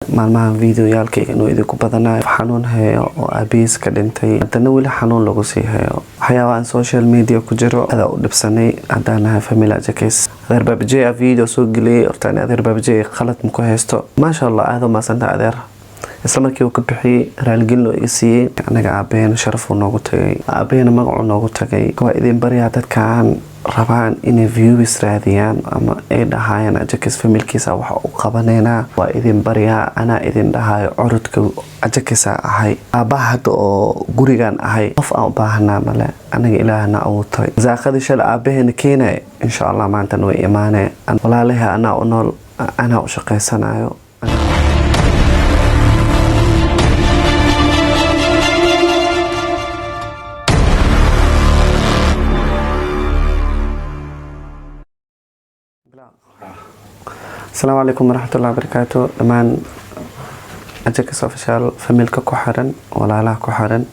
maalmahan videoyaalkayga inuu idinku badanayo xanuun hayo oo aabihiis ka dhintay haddana weli xanuun lagu sii hayo waxyaaba aan social media ku jiro adaa u dhibsanay haddaan nahay family ajakis adeer baabajey video soo geliyay hortaan adeer baabajey qalad ma ku haysto maasha Allah aad u maasanta adeer isla markii uu ka bixiyay raalgelin oo iga siiyay anaga aabaheen sharaf uu noogu tagay aabaheen magac uu noogu tagay waa idin bariyaa dadkaan rabaan inay views raadiyaan ama ay dhahayaan ajakis familkiisa waxa uu qabanayna waa idin bariyaa ana idin dhahayo curudka ajakisa ahay aabaha hadda oo gurigan ahay qof aan u baahnaa male anaga ilaahna awootay zaaqadii shal aabaheen keenay insha Allah maanta way iimaanay walaalaha ana u nool ana u shaqeysanayo السلام عليكم ورحمة الله وبركاته دمان أجاكس أوفيشال فاميلكا كوحرن ولا لا كوحرن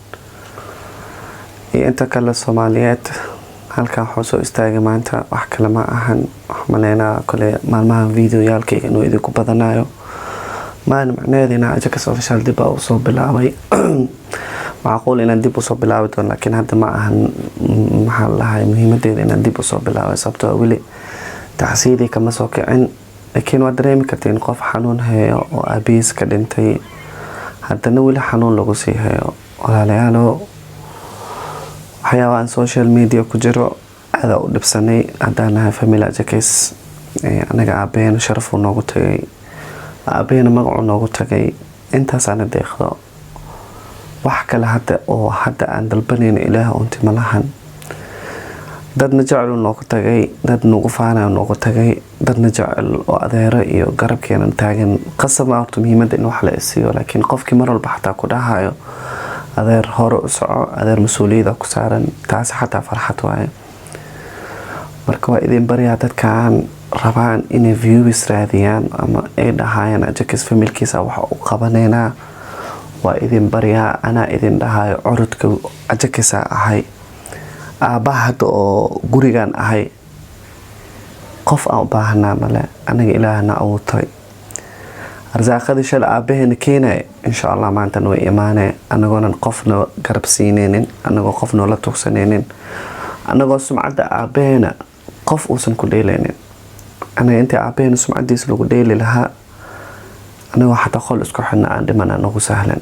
أنت كلا الصوماليات هل كان حوسو استاجي ما أنت وحكي لما أهن وحملينا كل مالما فيديو يالكي إنه إذا كبدنايو ما معناه دينا أجاكس أوفيشال ديبا وصوب بلاوي معقول إن ديبو صوب بلاوي لكن هذا ما أهن محل هاي مهمة دي إن ديبو صوب بلاوي صبتو أولي تحسيدي كما سوكعين لكن waa dareemi karteen qof xanuun hayo oo aabihiis ka dhintay haddana weli xanuun lagu sii hayo walaalayaal waxyaaba aan social media ku jiro aad u dhibsanay haddaan nahay family ajakis anaga aabaheen sharaf uu noogu tagay aabaheen magac uu noogu tagay intaas aan deeqdo wax kale hadda aan dalbanayn ilaah unti malahan dadna jecel uu noogu tagay dad nagu faanay noogu tagay dadna jecel oo adeero iyo garabkeena taagan qasab ma horta muhiimada in wax la isiyo laakiin qofkii mar walba xataa ku dhahayo adeer hore u soco adeer mas'uuliyada ku saaran taas xataa farxad waaye marka waa idin bariyaa dadkaan rabaan inay views raadiyaan ama ay dhahayaan ajakis familkiisa waxa uu qabanayna waa idin bariyaa ana idin dhahayo curudka ajakisa ahay aabaha hadda oo gurigan ahay qof aan u baahnaa male anaga ilaahna awootay arsaaqadii shal aabaheen keenay insha Allah maanta way iimaanay anagoon qofna garab siineenin anagoo qofna la tugsaneenin anagoo sumcada aabaheena qof uusan ku dheelaynin anaga inta aabaheena sumcadiisa lagu dheeli lahaa anagoo xataa qol isku xidna aan dhiman anagu sahlan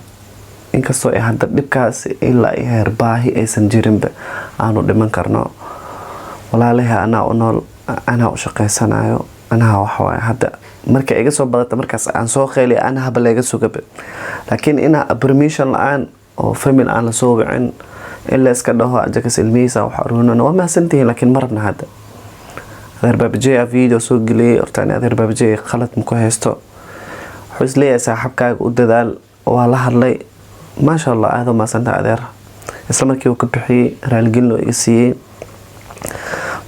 inkastoo ay hadda dhibkaas ilaa ay heer baahi aysan jirinba aanu dhiman karno walaalaha ana u nool ana u shaqeysanayo ana waxa way hadda marka iga soo badata markaas aan soo qeylay ana haba laga sugaba laakiin ina permission aan oo family aan la soo wicin illa iska dhaho ajakas ilmiisa waxa ruunana waa santii laakiin marna hadda adeer baabajey video soo geliyay hortaan adeer baabajey qalad ma ku haysto wuxuu isleeyahay saaxiibkaaga u dadaal waa la hadlay ما شاء الله هذا ما سنت عذر إسلام مركي وكبحي رالجين له إسيه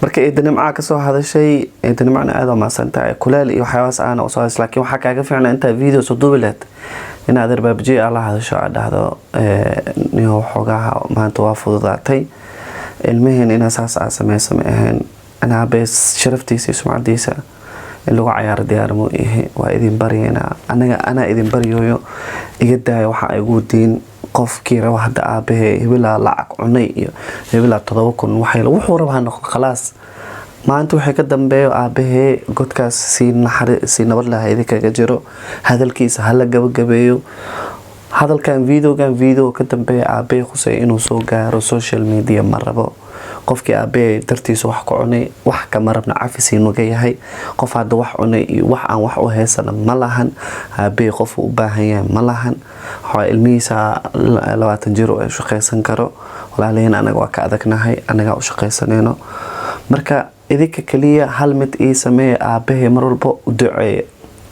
مركي إذا معك سو هذا الشيء إذا معنا هذا ما سنت كلال وحواس أنا وصاص لكن وحكى فعلا أنت فيديو صدوبلت إن هذا بابجي على هذا الشيء هذا نيو حقها ما توافق ذاتي المهن إن أساس سمعهن أنا بس شرفتي سمع ديسة اللي هو عيار ديار مو إيه وإذن برينا أنا إذن بريو يجدا وحا يقولين قف كيرا واحد أبيه يبلا لعك عني يبلا تذوقن وحيل وحورة بهنا خلاص ما أنتوا حكي دم أبيه قد كاس سين ولا هذي كجرو هذا الكيس هلا جبيو هذا كان فيديو كدم بيه أبيه خصوصا إنه سوقا سوشيال ميديا مرة بو qofkii aabay dartiisa wax ku cunay wax ka marabna cafisiin uga yahay qof hada wax cunay wax aan wax u heesana ma lahan aabay qof u baahan yahay ma lahan waxa ilmihiisa 20 jir oo shaqeysan karo walaaleen anaga waa ka adagnahay anaga u shaqeysanayno marka idinka kaliya hal mid ii sameey aabay mar walba u duceeyo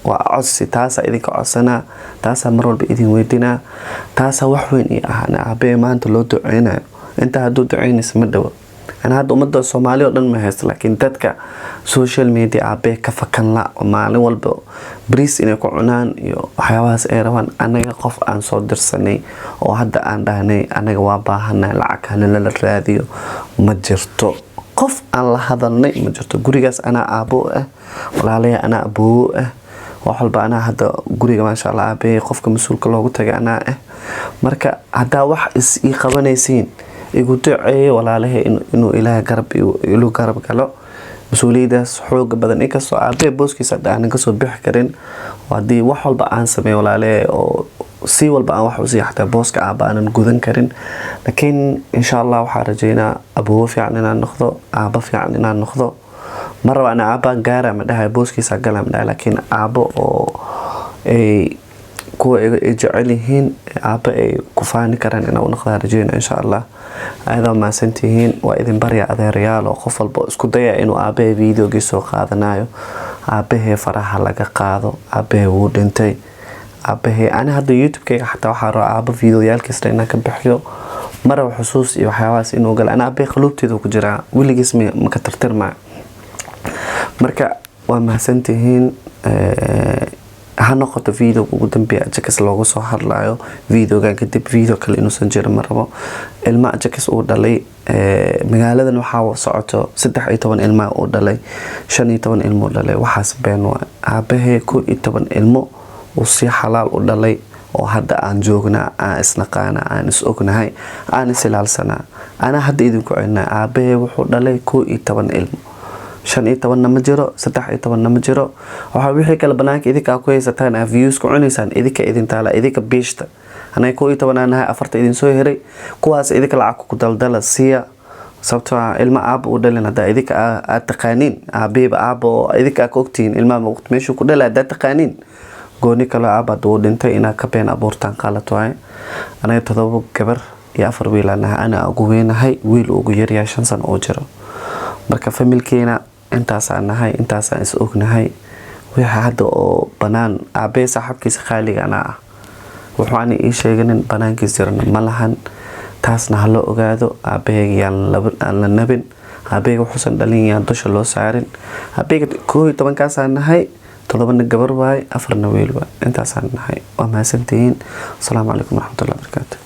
waa codsi taas idinka codsana taas mar walba idin weydina taas wax weyn ii ahana aabay maanta loo duceeynayo inta haduu duceynaysa ma dhawo أنا هذا أمد الصومالي ودن مهست لكن تدك سوشيال ميديا عبيه كفكن لا ومالي والبو بريس إنه كعنان يو حيواس إيروان أنا يقف عن صدر سني وهذا عن دهني أنا جوابها هنا العك هنا للراديو مجرتو قف عن هذا النيء مجرتو قريجس أنا أبوه ولا عليه أنا أبوه wax walba anaa hadda guriga maasha Allah aabbahay qofka mas'uulka loogu tagay anaa marka haddaa wax is ii qabanaysiin igu duceeyo walaalahay inuu ilaahay garab galo مسؤوليداس حوق بدن إكسو عبيه بوسكي صدقني كسو بيحكرين وعدي وحول بقى سمي ولا عليه أو سي والبقى وحول زي حتى بوسك عبا أنا نجودن كرين لكن إن شاء الله وحرجينا أبوه في عننا نخضو عبا في عننا نخضو مرة أنا عبا جارة مدها بوسكي سجلها مدها لكن عبا أو كو إجعليهن عبا كفاني كرن أنا ونخضها رجينا إن شاء الله أيضا ما سنتهين وإذن بريا أذي ريال وخفل بوسكو ضيع إنه عبا فيديو جيسو قادنايو عبا فرح لقا قادو عبا ودنتي عبا أنا هذا يوتيوب كي حتى وحارو عبا فيديو يالكسرينا كبحيو مرة وحسوس وحيواس إنه قال أنا عبا خلوبتي ذو كجرا واللي جسمي مكترتر معي مركا وما سنتهين هنقطة فيديو وقدم بيا جاكس لوغو سو هادلايو فيديو كان كدب فيديو كله إنه سنجر مربو الماء جاكس أودالي مقالة waxaa socoto 13 ilmo oo dhalay 15 ilmo dhalay waxaas been waa aabahay 11 ilmo oo si xalaal u dhalay oo hadda aan joogna aan isnaqaana aan is ognahay aan isilaalsana ana hadda idinku celinaa aabahay wuxuu dhalay 11 ilmo 15 ma jiro 13 ma jiro waxa wixii kala banaanka idinka ku haysataan views ku cunaysan idinka idin taala idinka beeshta أنا كوي طبعا أنا أفرت إذن سويري كواس إذاك العكو دلدل السيا صبتها الماء أب ودلنا دا إذاك التقانين أبيب أب إذاك أكوكتين الماء وقت مشوا كدلا دا تقانين قوني كلا أب دود أنت إنا كبين أبورتان قالت واي أنا يتذوق كبر يأفر ويلا أنا أقوين هاي ويل أقوير يا شنسان أوجرو بركة فملكينا أنت سان هاي أنت سان إسوقنا هاي ويحدو بنان أبي صاحب كيس خالي أنا وحواني إيش يجنن بنان كيسيرنا ملهن تاسنا هلا أقعدوا أبيك يان لنبين أبيك وحسن دلين يان توش الله سعرين أبيك كوي طبعا كاسان هاي طلبنا الجبر باي أفرنا ويل باي أنت سان هاي وما سنتين السلام عليكم ورحمة الله وبركاته.